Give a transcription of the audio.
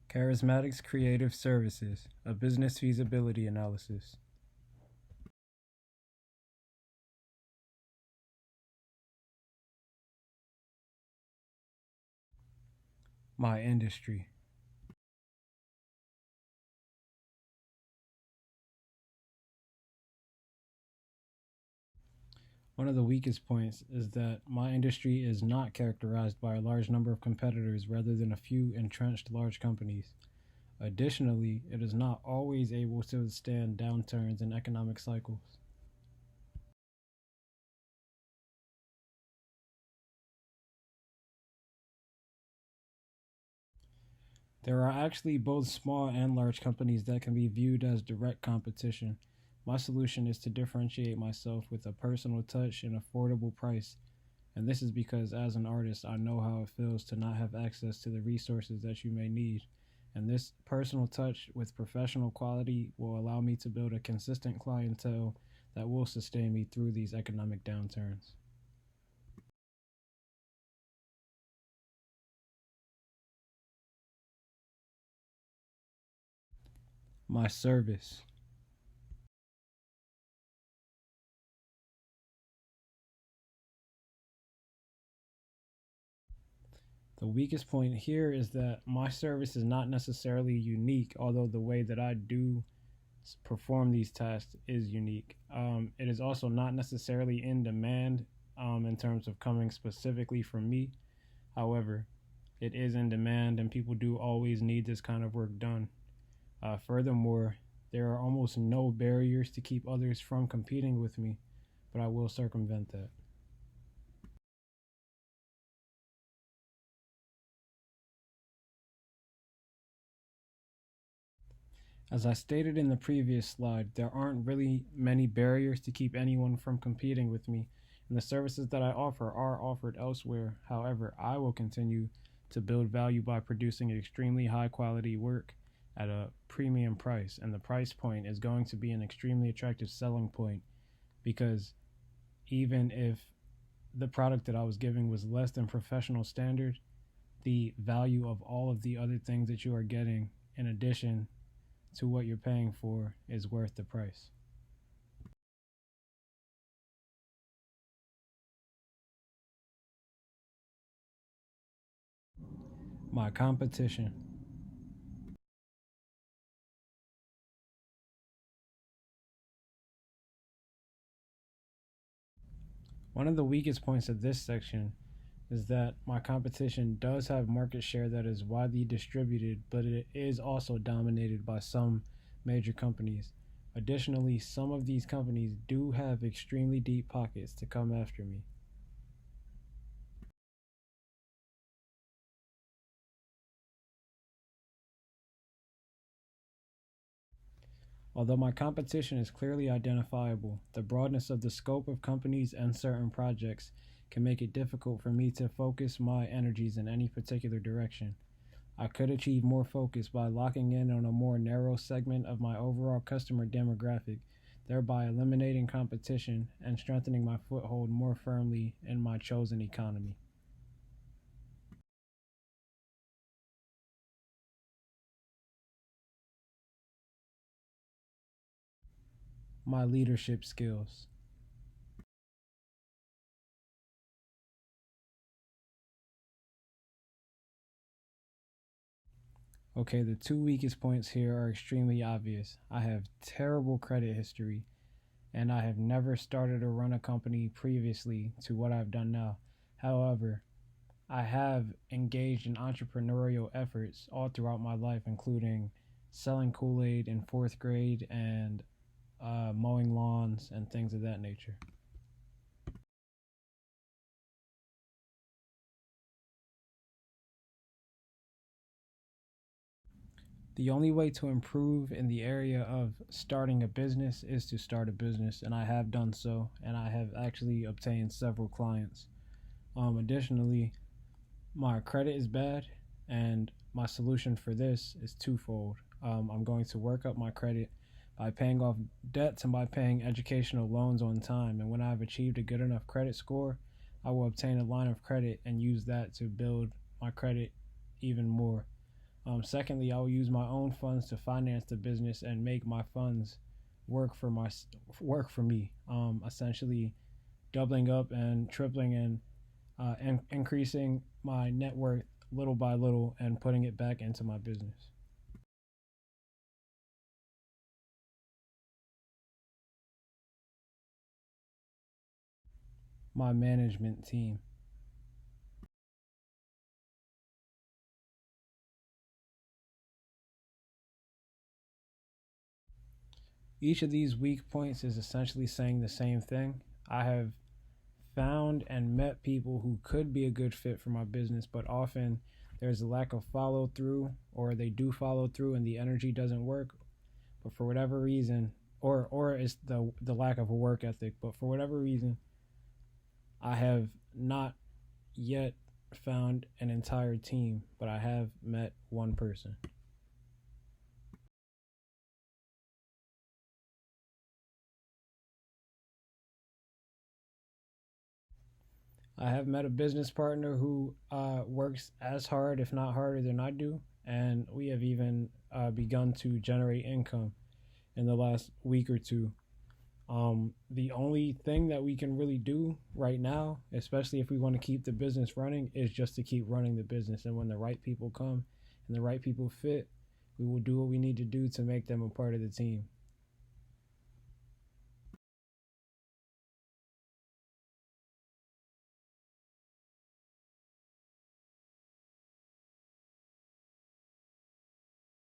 Charismatic's Creative Services, a business feasibility analysis. My industry. One of the weakest points is that my industry is not characterized by a large number of competitors rather than a few entrenched large companies. Additionally, it is not always able to withstand downturns in economic cycles. There are actually both small and large companies that can be viewed as direct competition. My solution is to differentiate myself with a personal touch and affordable price. And this is because, as an artist, I know how it feels to not have access to the resources that you may need. And this personal touch with professional quality will allow me to build a consistent clientele that will sustain me through these economic downturns. My service. The weakest point here is that my service is not necessarily unique, although the way that I do perform these tasks is unique. It is also not necessarily in demand in terms of coming specifically from me. However, it is in demand and people do always need this kind of work done. Furthermore, there are almost no barriers to keep others from competing with me, but I will circumvent that. As I stated in the previous slide, there aren't really many barriers to keep anyone from competing with me, and the services that I offer are offered elsewhere. However, I will continue to build value by producing extremely high quality work at a premium price, and the price point is going to be an extremely attractive selling point because even if the product that I was giving was less than professional standard, the value of all of the other things that you are getting in addition to what you're paying for is worth the price. My competition. One of the weakest points of this section is that my competition does have market share that is widely distributed, but it is also dominated by some major companies. Additionally, some of these companies do have extremely deep pockets to come after me. Although my competition is clearly identifiable, the broadness of the scope of companies and certain projects can make it difficult for me to focus my energies in any particular direction. I could achieve more focus by locking in on a more narrow segment of my overall customer demographic, thereby eliminating competition and strengthening my foothold more firmly in my chosen economy. My leadership skills. Okay, the two weakest points here are extremely obvious. I have terrible credit history, and I have never started or run a company previously to what I've done now. However, I have engaged in entrepreneurial efforts all throughout my life, including selling Kool-Aid in fourth grade and mowing lawns and things of that nature. The only way to improve in the area of starting a business is to start a business, and I have done so, and I have actually obtained several clients. Additionally, my credit is bad, and my solution for this is twofold. I'm going to work up my credit by paying off debts and by paying educational loans on time. And when I've achieved a good enough credit score, I will obtain a line of credit and use that to build my credit even more. Secondly, I will use my own funds to finance the business and make my funds work for my work for me. Essentially, doubling up and tripling and increasing my net worth little by little and putting it back into my business. My management team. Each of these weak points is essentially saying the same thing. I have found and met people who could be a good fit for my business, but often there's a lack of follow through, or they do follow through and the energy doesn't work. But for whatever reason, or it's the lack of a work ethic. But for whatever reason, I have not yet found an entire team, but I have met one person. I have met a business partner who works as hard, if not harder, than I do, and we have even begun to generate income in the last week or two. The only thing that we can really do right now, especially if we want to keep the business running, is just to keep running the business. And when the right people come and the right people fit, we will do what we need to do to make them a part of the team.